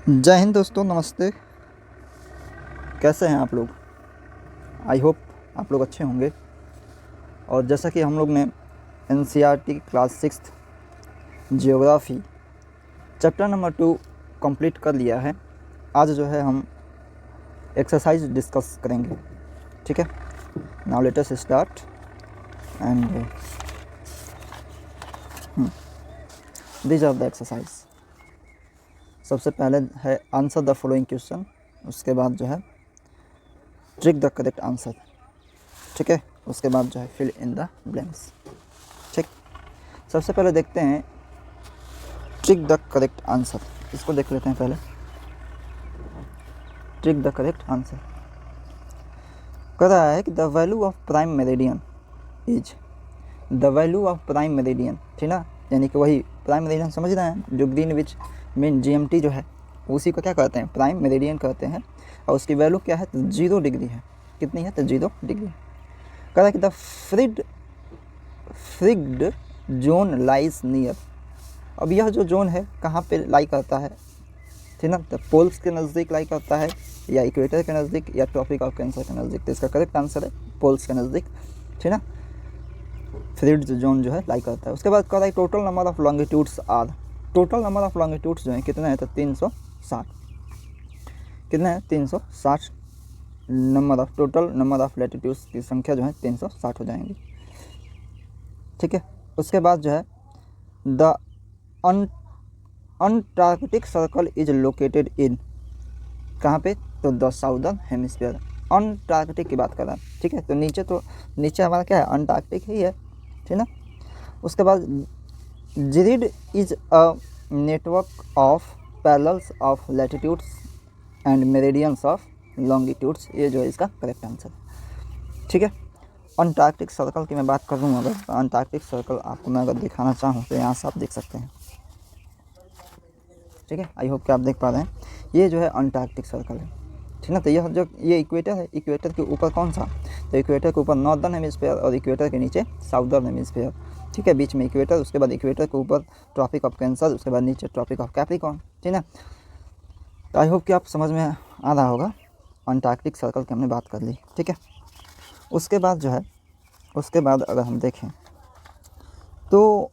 जय हिंद दोस्तों, नमस्ते। कैसे हैं आप लोग? आई होप आप लोग अच्छे होंगे। और जैसा कि हम लोग ने NCERT class 6 geography chapter number 2 complete कर लिया है। आज जो है हम एक्सरसाइज डिस्कस करेंगे, ठीक है। Now let us start and these are the exercise. सबसे पहले है आंसर द फॉलोइंग क्वेश्चन, उसके बाद जो है ट्रिक द करेक्ट आंसर, ठीक है। उसके बाद जो है फिल इन द ब्लैंक्स, ठीक। सबसे पहले देखते हैं ट्रिक द करेक्ट आंसर। इसको देख लेते हैं पहले। ट्रिक द करेक्ट आंसर कह रहा है कि the value of prime meridian is the value of prime meridian, ठीक ना। यानी कि वही प्राइम मेरिडियन समझ रहे हैं, जो ग्रीनविच मीन जीएमटी जो है उसी को क्या कहते हैं, प्राइम मेरिडियन कहते हैं। और उसकी वैल्यू क्या है, तो 0 डिग्री है। कितनी है, तो 0 डिग्री। कह रहा है कि द फ्रिग्ड जोन लाइज नियर। अब यह जो जोन है कहाँ पे लाई करता है, ठीक ना। तो पोल्स के नज़दीक लाई करता है, या इक्वेटर के नज़दीक, या ट्रॉपिक ऑफ कैंसर के नज़दीक। तो इसका करेक्ट आंसर है पोल्स के नज़दीक, ठीक ना। फ्रिग्ड जोन जो है लाई करता है। उसके बाद कह रहा है total number of longitudes are. Total number of longitudes जो है कितने हैं, तो 360। कितने हैं, 360 number of total number of latitudes की संख्या जो है 360 हो जाएंगी, ठीक है। उसके बाद जो है the Antarctic circle is located in, कहाँ पे, तो द साउदर्न हेमिस्फीयर। अंटार्कटिक की बात कर रहा है, ठीक है। तो नीचे हमारा क्या है, अंटार्कटिक ही है, ठीक ना। उसके बाद grid is a network of parallels of latitudes and meridians of longitudes. ये जो है इसका करेक्ट आंसर, ठीक है। अंटार्कटिक सर्कल की मैं बात कर दूँ अगर, तो अंटार्कटिक सर्कल आपको मैं अगर दिखाना चाहूँ तो यहाँ से आप देख सकते हैं, ठीक है। आई होप कि आप देख पा रहे हैं। ये जो है अंटार्कटिक सर्कल है, ठीक ना। तो यह जो ये इक्वेटर है, इक्वेटर के ऊपर कौन सा, तो इक्वेटर के ऊपर नॉर्दर्न हेमिस्फीयर और इक्वेटर के नीचे साउदर्न हेमिस्फीयर, ठीक है। बीच में इक्वेटर, उसके बाद इक्वेटर के ऊपर ट्रॉपिक ऑफ कैंसर, उसके बाद नीचे ट्रॉपिक ऑफ कैप्रिकॉर्न, ठीक ना। तो आई होप कि आप समझ में आ रहा होगा। अंटार्कटिक सर्कल की हमने बात कर ली, ठीक है। उसके बाद जो है, उसके बाद अगर हम देखें तो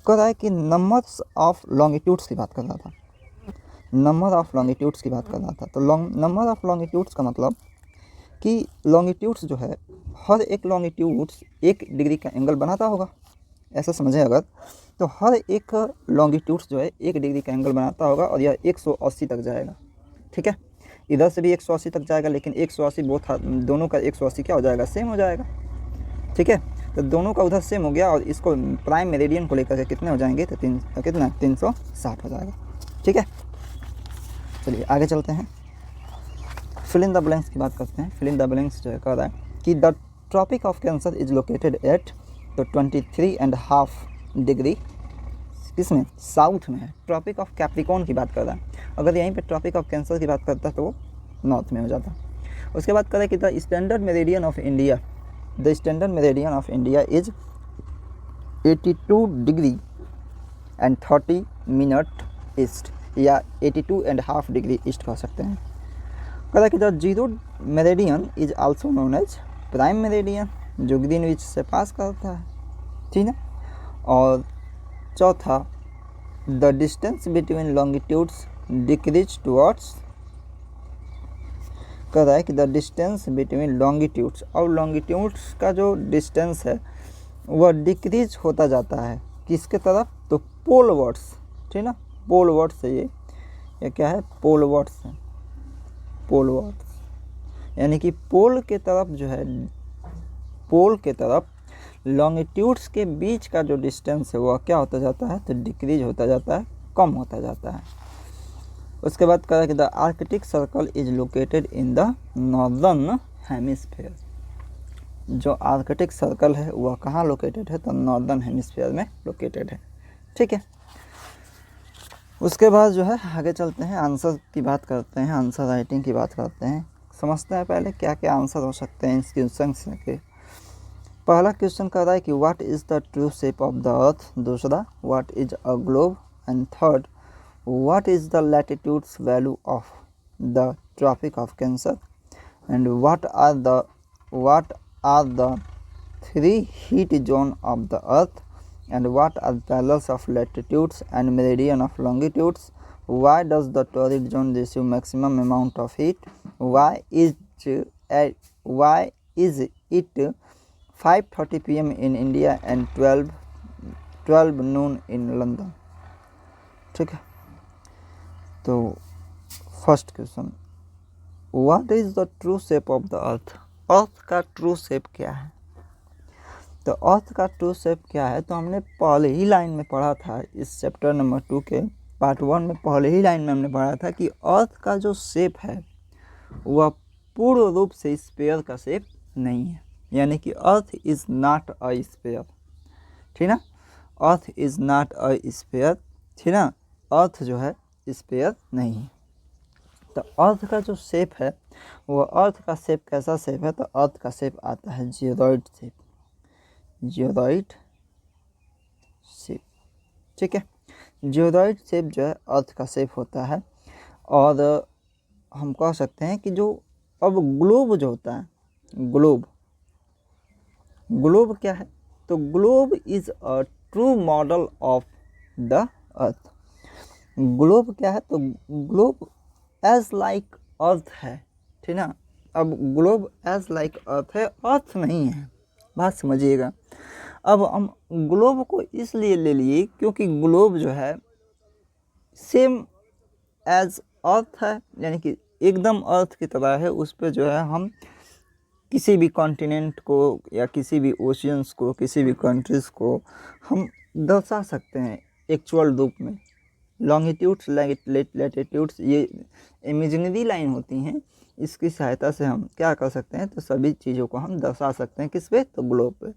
कह रहा है कि नंबर्स ऑफ लॉन्गिट्यूड्स की बात कर रहा था। नंबर ऑफ लॉन्गिट्यूड्स की बात कर रहा था। तो नंबर ऑफ लॉन्गिट्यूड्स का मतलब कि लॉन्गिट्यूड्स जो है, हर एक लॉन्गिट्यूड्स 1 डिग्री का एंगल बनाता होगा, ऐसा समझें अगर। तो हर एक लॉन्गिट्यूड्स जो है 1 डिग्री का एंगल बनाता होगा, और यह 180 तक जाएगा, ठीक है। इधर से भी 180 तक जाएगा, लेकिन 180 दोनों का 180 क्या हो जाएगा, सेम हो जाएगा, ठीक है। तो दोनों का उधर सेम हो गया, और इसको प्राइम मेरिडियन को लेकर के कितने हो जाएंगे, तो कितना 360 हो जाएगा, ठीक है। चलिए आगे चलते हैं, फिल इन द ब्लैंक्स की बात करते हैं। फिल इन द ब्लैंक्स जो है कह रहा है कि the Tropic of Cancer is located at, तो 23.5 डिग्री किसमें, साउथ में है। ट्रॉपिक ऑफ कैप्रिकॉर्न की बात कर रहा है। अगर यहीं पे ट्रॉपिक ऑफ कैंसर की बात करता तो वो नॉर्थ में हो जाता। उसके बाद कह रहा है कि the standard meridian of India, the standard meridian of India is 82 degree and 30 minute east, या 82.5 डिग्री ईस्ट कह सकते हैं। कह रहा है कि the zero meridian is also known as prime meridian, जो ग्रीनविच से पास करता है, ठीक है। और चौथा, the distance between longitudes decrease towards, कह रहा है कि द डिस्टेंस बिटवीन लॉन्गिट्यूड्स, और लॉन्गिट्यूड्स का जो डिस्टेंस है वह डिक्रीज होता जाता है किसके तरफ, तो पोलवर्ड्स, ठीक ना। पोलवर्ड्स है ये क्या है, पोलवर्ड्स है, पोलवर्ड्स। यानी कि पोल के तरफ जो है, पोल के तरफ लॉन्गिट्यूड्स के बीच का जो डिस्टेंस है वह क्या होता जाता है, तो डिक्रीज होता जाता है, कम होता जाता है। उसके बाद कहा कि the Arctic circle is located in the northern hemisphere. जो आर्कटिक सर्कल है वह कहाँ लोकेटेड है, तो नॉर्दर्न हेमिस्फीयर में लोकेटेड है, ठीक है। उसके बाद जो है आगे चलते हैं, आंसर की बात करते हैं, आंसर राइटिंग की बात करते हैं। समझते हैं पहले क्या क्या आंसर हो सकते हैं इस क्वेश्चन के। पहला क्वेश्चन कह रहा है कि what is the true shape of the earth, दूसरा what is a globe, and third what is the latitude's value of the Tropic of Cancer, and what are the three heat zone of the earth, and what are parallels of latitudes and meridian of longitudes? Why does the torrid zone receive maximum amount of heat? Why is it 5:30 p.m. in India and 12 noon in London? ठीक है, तो first question, what is the true shape of the earth? Earth का true shape क्या है? तो अर्थ का true shape क्या है, तो हमने पहले ही लाइन में पढ़ा था, इस चैप्टर नंबर 2 के पार्ट 1 में पहले ही लाइन में हमने पढ़ा था कि अर्थ का जो शेप है वह पूर्ण रूप से स्फीयर का शेप नहीं है, यानी कि earth is not a sphere, ठीक ना, earth is not a sphere, ठीक ना, अर्थ जो है स्फीयर नहीं है। तो अर्थ का जो शेप है वो अर्थ का शेप कैसा शेप है, तो अर्थ का शेप आता है जियोरॉइड शेप, जियोरॉइड शेप, ठीक है। जियोरॉइड शेप जो है अर्थ का शेप होता है। और हम कह सकते हैं कि जो अब ग्लोब जो होता है, ग्लोब क्या है, तो globe is a true model of the earth. Globe क्या है, तो ग्लोब एज लाइक अर्थ है, ठीक ना। अब ग्लोब एज लाइक अर्थ है, अर्थ नहीं है, बात समझिएगा। अब हम ग्लोब को इसलिए ले लिए क्योंकि ग्लोब जो है सेम एज अर्थ है, यानी कि एकदम अर्थ की तरह है। उस पर जो है हम किसी भी कॉन्टिनेंट को या किसी भी ओशियंस को, किसी भी कंट्रीज़ को हम दर्शा सकते हैं एक्चुअल रूप में। लॉन्गिट्यूड्स, लैटिट्यूड्स ये इमेजिनरी लाइन होती हैं, इसकी सहायता से हम क्या कर सकते हैं, तो सभी चीज़ों को हम दर्शा सकते हैं किस पे, तो ग्लोब पे।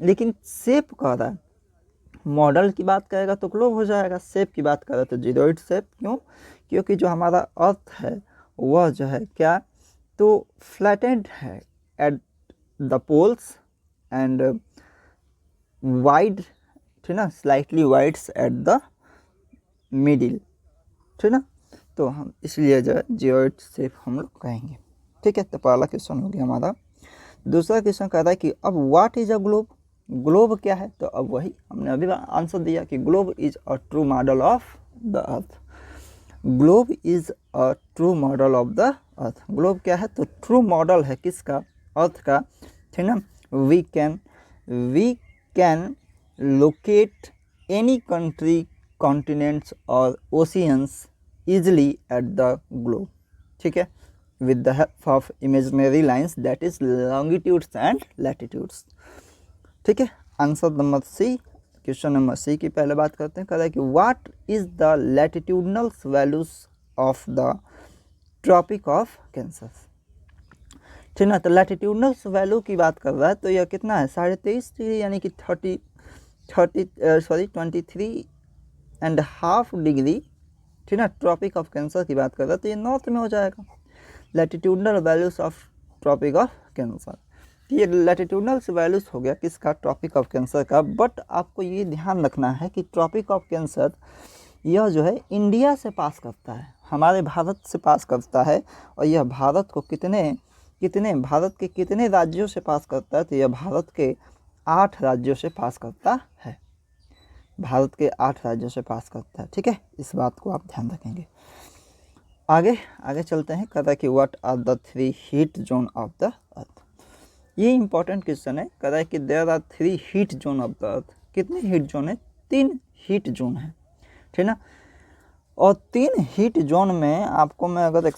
लेकिन शेप कह रहा है, मॉडल की बात करेगा तो ग्लोब हो जाएगा, शेप की बात करें तो जियोरॉइड शेप। क्यों? क्योंकि जो हमारा अर्थ है वह जो है क्या, तो फ्लैटेंड है at the poles and wide, ठीक ना, slightly wides at the middle, ठीक ना। तो हम इसलिए जो है जियोरॉइड शेप हम लोग कहेंगे, ठीक है। तो पहला क्वेश्चन हो गया हमारा। दूसरा क्वेश्चन कह रहा है कि अब what is a globe, globe क्या है, तो अब वही हमने अभी आंसर दिया कि globe is a true model of the earth. Globe is a true model of the earth. Globe क्या है, तो ट्रू मॉडल है किसका, अर्थ का, ठीक ना। We can locate any country, continents और oceans easily at the globe, ठीक है, with the help of imaginary lines that is longitudes and latitudes, ठीक है। Answer number C, question number C की पहले बात करते हैं। कह रहा है कि what is the latitudinal values of the Tropic of Cancer, ठीक ना। तो लैटिट्यूडनल वैल्यू की बात कर रहा है, तो यह कितना है, 23.5 डिग्री, यानी कि 23.5 डिग्री, ठीक ना। ट्रॉपिक ऑफ कैंसर की बात कर रहा है तो ये नॉर्थ में हो जाएगा। Latitudinal values of Tropic of Cancer, ये लैटिट्यूडनल वैल्यूज हो गया किसका, ट्रॉपिक ऑफ कैंसर का। बट आपको ये ध्यान रखना है कि ट्रॉपिक ऑफ कैंसर यह जो है इंडिया से पास करता है, हमारे भारत से पास करता है। और यह भारत को भारत के कितने राज्यों से पास करता है, तो यह भारत के 8 राज्यों से पास करता है, भारत के 8 राज्यों से पास करता है, ठीक है। इस बात को आप ध्यान रखेंगे। आगे चलते हैं। कहता है कि what are the 3 heat zone of the earth. ये इंपॉर्टेंट क्वेश्चन है। कहता है कि there are 3 heat zone of the earth. कितने हीट जोन है, 3 हीट जोन है, ठीक ना। और 3 हीट जोन में आपको मैं अगर एक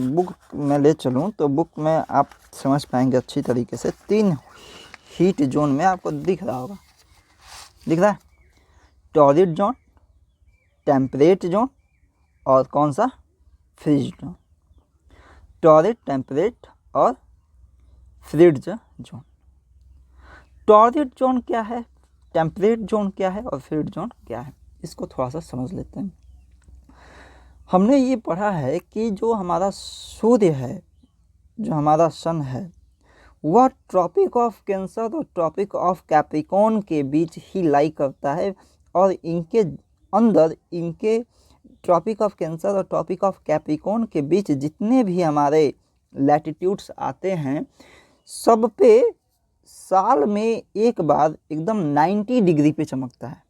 बुक में ले चलूँ तो बुक में आप समझ पाएंगे अच्छी तरीके से। 3 हीट जोन में आपको दिख रहा होगा, दिख रहा है, टॉरिड जोन, टेम्परेट जोन और कौन सा, फ्रीज जोन। टॉरिड, टेम्परेट और फ्रीज जोन। टॉरिड जोन क्या है, टेम्परेट जोन क्या है और फ्रीज जोन क्या है, इसको थोड़ा सा समझ लेते हैं। हमने ये पढ़ा है कि जो हमारा सूर्य है, जो हमारा सन है, वह ट्रॉपिक ऑफ कैंसर और ट्रॉपिक ऑफ कैप्रिकॉर्न के बीच ही लाई करता है। और इनके अंदर, इनके ट्रॉपिक ऑफ कैंसर और ट्रॉपिक ऑफ कैप्रिकॉर्न के बीच जितने भी हमारे लैटिट्यूड्स आते हैं, सब पे साल में एक बार एकदम 90 डिग्री पे चमकता है।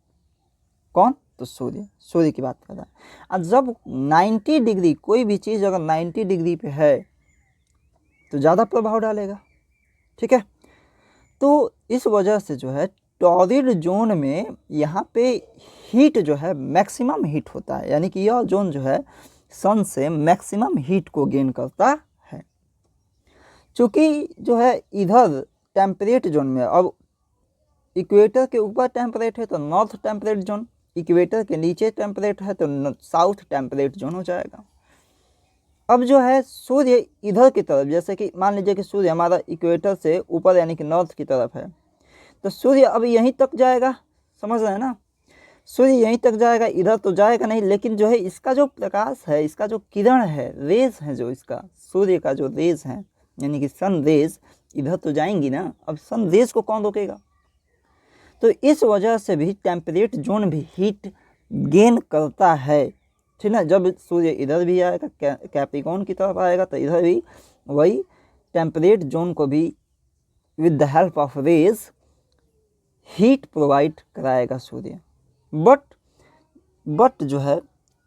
कौन? तो सूर्य की बात कर रहा है। अब जब 90 डिग्री, कोई भी चीज़ अगर 90 डिग्री पे है तो ज़्यादा प्रभाव डालेगा, ठीक है। तो इस वजह से जो है टॉरिड जोन में यहाँ पे हीट जो है मैक्सिमम हीट होता है, यानी कि यह जोन जो है सन से मैक्सिमम हीट को गेन करता है। चूँकि जो है इधर टेम्परेट जोन में, अब इक्वेटर के ऊपर टेम्परेट है तो नॉर्थ टेम्परेट जोन, इक्वेटर के नीचे टेम्परेट है तो साउथ टेम्परेट जोन हो जाएगा। अब जो है सूर्य इधर की तरफ, जैसे कि मान लीजिए कि सूर्य हमारा इक्वेटर से ऊपर यानी कि नॉर्थ की तरफ है, तो सूर्य अब यहीं तक जाएगा, समझ रहे हैं ना। सूर्य यहीं तक जाएगा, इधर तो जाएगा नहीं, लेकिन जो है इसका जो प्रकाश है, इसका जो किरण है, रेज है, जो इसका सूर्य का जो रेज है यानी कि सन रेज इधर तो जाएंगी ना। अब सन रेज को कौन रोकेगा? तो इस वजह से भी टेम्परेट जोन भी हीट गेन करता है, ठीक है। जब सूर्य इधर भी आएगा, कैप्रिकॉर्न की तरफ आएगा, तो इधर भी वही टेम्परेट जोन को भी with the help of rays heat provide कराएगा सूर्य। बट जो है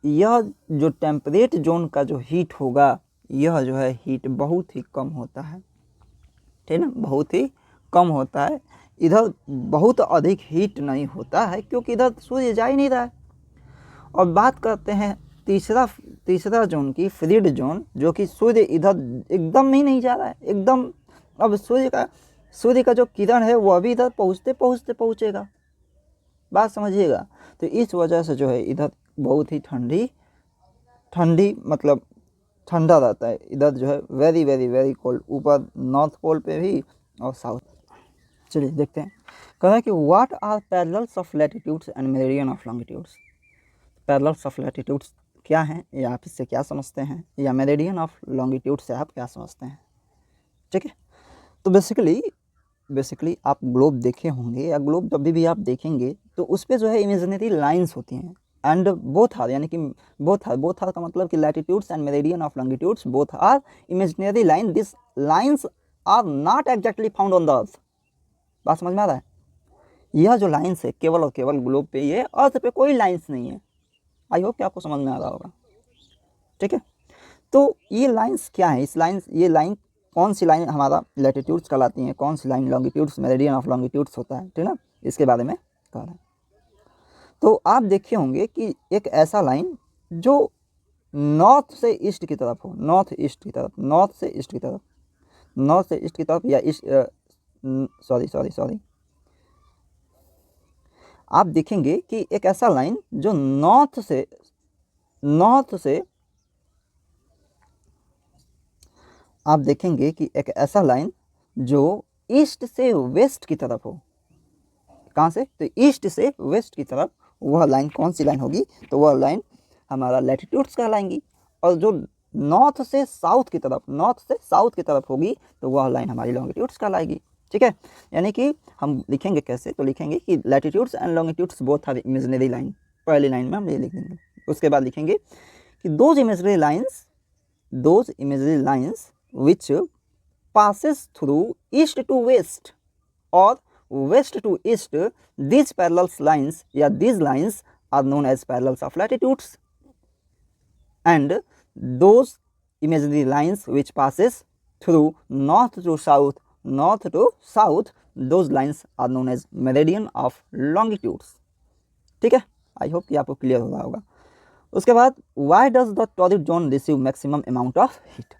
यह जो टेम्परेट जोन का जो हीट होगा, यह जो है हीट बहुत ही कम होता है, ठीक है ना, बहुत ही कम होता है। इधर बहुत अधिक हीट नहीं होता है क्योंकि इधर सूर्य जा ही नहीं रहा है। और बात करते हैं तीसरा जोन की, फ्रीड जोन, जो कि सूर्य इधर एकदम ही नहीं जा रहा है, एकदम। अब सूर्य का जो किरण है वो अभी इधर पहुँचेगा, बात समझिएगा। तो इस वजह से जो है इधर बहुत ही ठंडी मतलब ठंडा रहता है। इधर जो है वेरी वेरी वेरी कोल्ड, ऊपर नॉर्थ पोल पे भी और साउथ। चलिए देखते हैं, कह रहा है कि what are parallels of latitudes and meridian of longitudes. Parallels of latitudes क्या हैं, या आप इससे क्या समझते हैं, या मेरिडियन ऑफ लॉन्गिट्यूड से आप क्या समझते हैं, ठीक है। तो बेसिकली आप ग्लोब देखे होंगे, या ग्लोब जब भी आप देखेंगे तो उस पर जो है इमेजिनरी लाइंस होती हैं, एंड बोथ आर, यानी कि बोथ आर का मतलब कि latitudes and meridian of longitudes both are imaginary line. This lines are not exactly found on the earth. बात समझ में आ रहा है? यह जो लाइंस है केवल और केवल ग्लोब पे, ये अर्थ पे कोई लाइंस नहीं है। आई होप कि आपको समझ में आ रहा होगा, ठीक है। तो ये लाइंस क्या है, ये लाइन कौन सी लाइन हमारा लैटिट्यूड्स कहलाती हैं, कौन सी line longitudes, meridian of longitudes होता है, ठीक है ना, इसके बारे में कह रहे हैं। तो आप देखे होंगे कि एक ऐसा लाइन जो नॉर्थ से ईस्ट की तरफ हो, नॉर्थ से ईस्ट की तरफ, या सॉरी आप देखेंगे कि एक ऐसा लाइन जो नॉर्थ से आप देखेंगे कि एक ऐसा लाइन जो ईस्ट से वेस्ट की तरफ हो। कहाँ से? तो ईस्ट से वेस्ट की तरफ, वह लाइन कौन सी लाइन होगी? तो वह लाइन हमारा लैटिट्यूड्स कहलाएंगी। और जो नॉर्थ से साउथ की तरफ होगी तो वह लाइन हमारी लॉन्गिट्यूड्स कहलाएगी, ठीक है। यानी कि हम लिखेंगे कैसे, तो लिखेंगे कि latitudes and longitudes both are imaginary line. पहली लाइन में हम ये लिख देंगे। उसके बाद लिखेंगे कि those imaginary lines which passes through east to west or west to east, these parallel lines, these lines are known as parallels of latitudes, and those imaginary lines which passes through north to south, those lines are known as meridian of longitudes, ठीक है। I hope कि आपको clear हो रहा होगा। उसके बाद why does the torrid zone receive maximum amount of heat?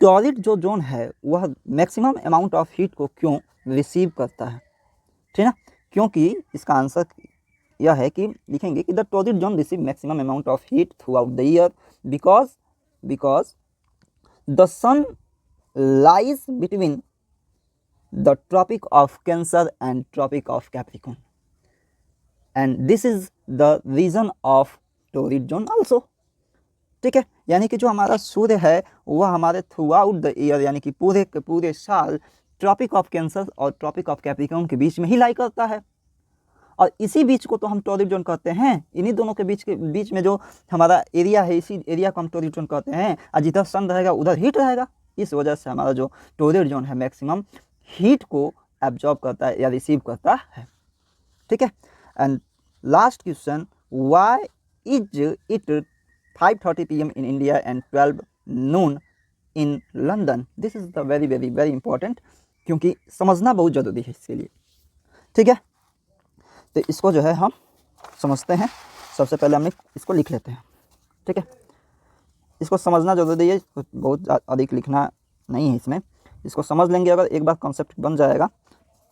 Torrid जो जोन है वह मैक्सिमम अमाउंट ऑफ हीट को क्यों रिसीव करता है, ठीक है ना। क्योंकि इसका आंसर यह है कि लिखेंगे कि the torrid zone receive maximum amount of heat throughout the year because the sun lies between the Tropic of Cancer and Tropic of Capricorn, and this is the reason of torrid zone also, ठीक है। यानी कि जो हमारा सूर्य है वह हमारे through out the year, यानी कि पूरे के पूरे साल ट्रॉपिक ऑफ कैंसर और ट्रॉपिक ऑफ कैप्रिकॉर्न के बीच में ही लाई करता है। और इसी बीच को तो हम टॉरिड जोन कहते हैं। इन्हीं दोनों के बीच में जो हमारा एरिया है, इसी एरिया को हम टॉरिड जोन कहते हैं। और जिधर सन रहेगा उधर हीट रहेगा, इस वजह से हमारा जो टॉरिड जोन है मैक्सिमम हीट को एब्जॉर्ब करता है या रिसीव करता है। ठीक है। And last question, why is it 5:30 PM in India and 12 noon in London? This is the very very very important, क्योंकि समझना बहुत ज़रूरी है इसके लिए। ठीक है, तो इसको जो है हम समझते हैं। सबसे पहले हम इसको लिख लेते हैं। ठीक है, इसको समझना जरूरी है, बहुत अधिक लिखना नहीं है इसमें। इसको समझ लेंगे, अगर एक बार कॉन्सेप्ट बन जाएगा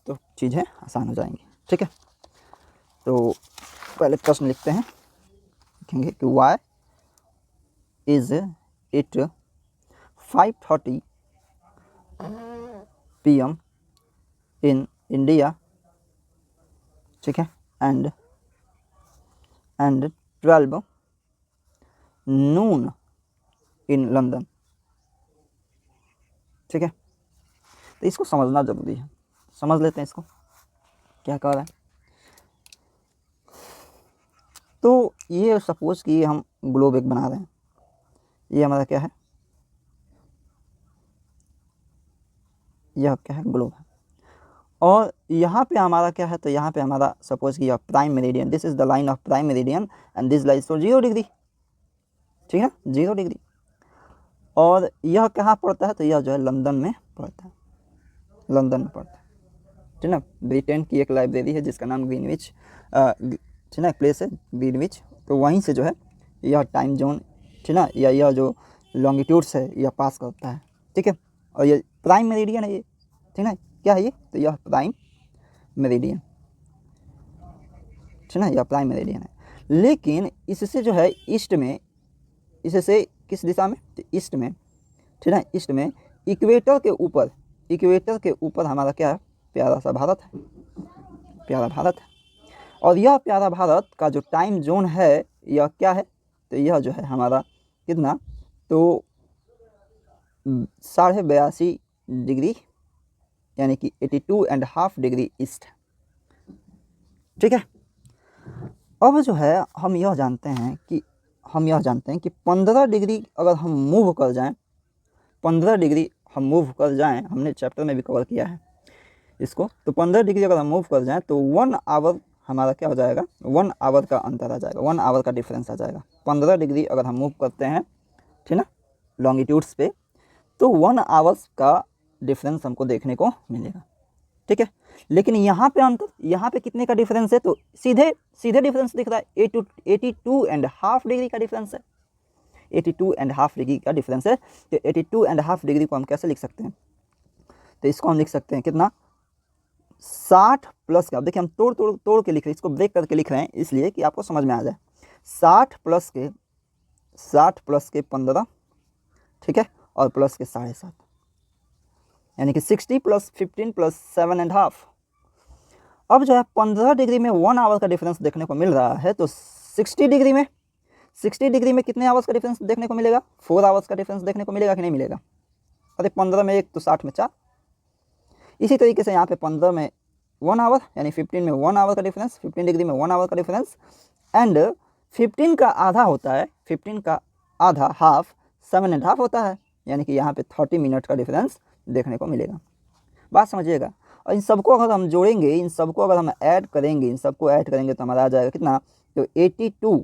तो चीज़ें आसान हो जाएंगी। ठीक है, तो पहले प्रश्न लिखते हैं। लिखेंगे कि why is it 5:30 PM in India, ठीक है, एंड 12 noon इन लंदन। ठीक है, तो इसको समझना जरूरी है। समझ लेते हैं इसको क्या कह रहा है। तो ये सपोज कि हम ग्लोब एक बना रहे हैं, ये हमारा क्या है, यह क्या है, ग्लोब है। और यहाँ पे हमारा क्या है, तो यहाँ पे हमारा सपोज कि यह prime meridian, this is the line of prime meridian and this lies for 0 degree. ठीक है, 0 डिग्री। और यह कहाँ पड़ता है, तो यह जो है लंदन में पड़ता है, लंदन में पड़ता है। ठीक है, ब्रिटेन की एक लाइब्रेरी है जिसका नाम ग्रीनविच, ठीक है, प्लेस है ग्रीनविच। तो वहीं से जो है यह टाइम जोन, ठीक है, या यह जो लॉन्गिट्यूड्स है यह पास करता है। ठीक है, और ये प्राइम मेरिडियन है ये, ठीक है, क्या है ये, तो यह प्राइम मेरिडियन, ठीक है, यह प्राइम मेरिडियन है। लेकिन इससे जो है ईस्ट में, इससे किस दिशा में, तो ईस्ट में, ठीक है, ईस्ट में इक्वेटर के ऊपर, इक्वेटर के ऊपर हमारा क्या है, प्यारा सा भारत है, प्यारा भारत है। और यह प्यारा भारत का जो टाइम जोन है यह क्या है, तो यह जो है हमारा कितना, तो 82.5 डिग्री, यानी कि 82.5 डिग्री ईस्ट। ठीक है, अब जो है हम यह जानते हैं कि 15 डिग्री अगर हम मूव कर जाएं, 15 डिग्री हम मूव कर जाएं, हमने चैप्टर में भी कवर किया है इसको। तो 15 डिग्री अगर हम मूव कर जाएं तो 1 आवर हमारा क्या हो जाएगा, 1 आवर का अंतर आ जाएगा, 1 आवर का डिफरेंस आ जाएगा। 15 डिग्री अगर हम मूव करते हैं, ठीक है, लॉन्गिट्यूड्स पे, तो 1 आवर्स का डिफरेंस हमको देखने को मिलेगा। ठीक है, लेकिन यहाँ पे अंतर, यहाँ पे कितने का डिफरेंस है, तो सीधे डिफरेंस दिख रहा है, 82.5 डिग्री का डिफरेंस है, 82.5 डिग्री का डिफरेंस है। तो 82.5 डिग्री को हम कैसे लिख सकते हैं, तो इसको हम लिख सकते हैं कितना, 60 प्लस का, अब देखिए हम तोड़ के लिख रहे हैं, इसको ब्रेक करके लिख रहे हैं इसलिए कि आपको समझ में आ जाए। 60 प्लस के 15, ठीक है, और प्लस के 7.5, यानी कि 60 प्लस 15 प्लस 7.5। अब जो है 15 डिग्री में 1 आवर का डिफरेंस देखने को मिल रहा है, तो 60 डिग्री में कितने आवर्स का डिफरेंस देखने को मिलेगा, 4 आवर्स का डिफरेंस देखने को मिलेगा कि नहीं मिलेगा। अरे 15 में 1 तो 60 में 4। इसी तरीके से यहाँ पे 15 में 1 आवर, यानी 15 में 1 आवर का डिफरेंस, 15 डिग्री में 1 आवर का डिफरेंस, एंड 15 का आधा होता है, 15 का आधा हाफ 7.5 होता है, यानी कि यहाँ पे 30 मिनट का डिफरेंस देखने को मिलेगा। बात समझिएगा। और इन सबको अगर हम जोड़ेंगे, इन सबको अगर हम ऐड करेंगे, तो हमारा आ जाएगा कितना, तो 82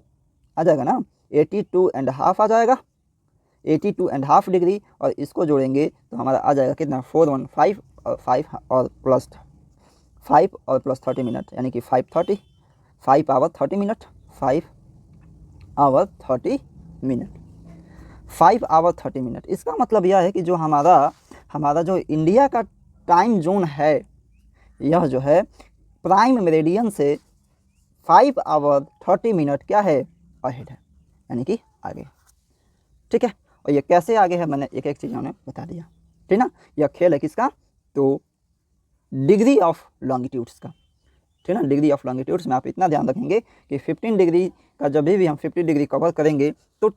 आ जाएगा ना, 82.5 आ जाएगा, 82.5 डिग्री। और इसको जोड़ेंगे तो हमारा आ जाएगा कितना, 415 और 5 और प्लस 5 और प्लस 30 मिनट, यानी कि 5 hour 30 minute, 5 hour 30 minute, 5 hour 30 minute. इसका मतलब यह है कि जो हमारा जो इंडिया का टाइम जोन है, यह जो है प्राइम मेरिडियन से 5 आवर 30 मिनट क्या है, अहेड है, यानी कि आगे। ठीक है, और ये कैसे आगे है मैंने एक एक चीज़ उन्हें बता दिया। ठीक ना, यह खेल है किसका, तो डिग्री ऑफ लॉन्गिट्यूड्स का। ठीक है ना, डिग्री ऑफ लॉन्गिट्यूड्स में आप इतना ध्यान रखेंगे कि 15 डिग्री का जब भी हम 50 डिग्री कवर करेंगे तो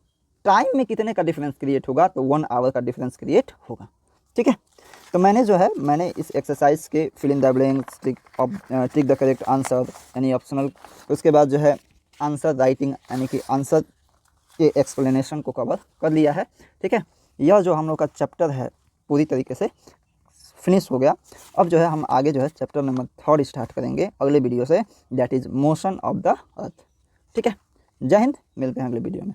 टाइम में कितने का डिफरेंस क्रिएट होगा, तो 1 आवर का डिफरेंस क्रिएट होगा। ठीक है। तो मैंने इस एक्सरसाइज के fill in the blanks, tick the correct answer यानी ऑप्शनल, उसके बाद जो है आंसर राइटिंग यानी कि आंसर के एक्सप्लेनेशन को कवर कर लिया है। ठीक है, यह जो हम लोग का चैप्टर है पूरी तरीके से फिनिश हो गया। अब जो है हम आगे जो है चैप्टर नंबर 3 स्टार्ट करेंगे अगले वीडियो से, that is motion of the अर्थ। ठीक है, जय हिंद, मिलते हैं अगले वीडियो में।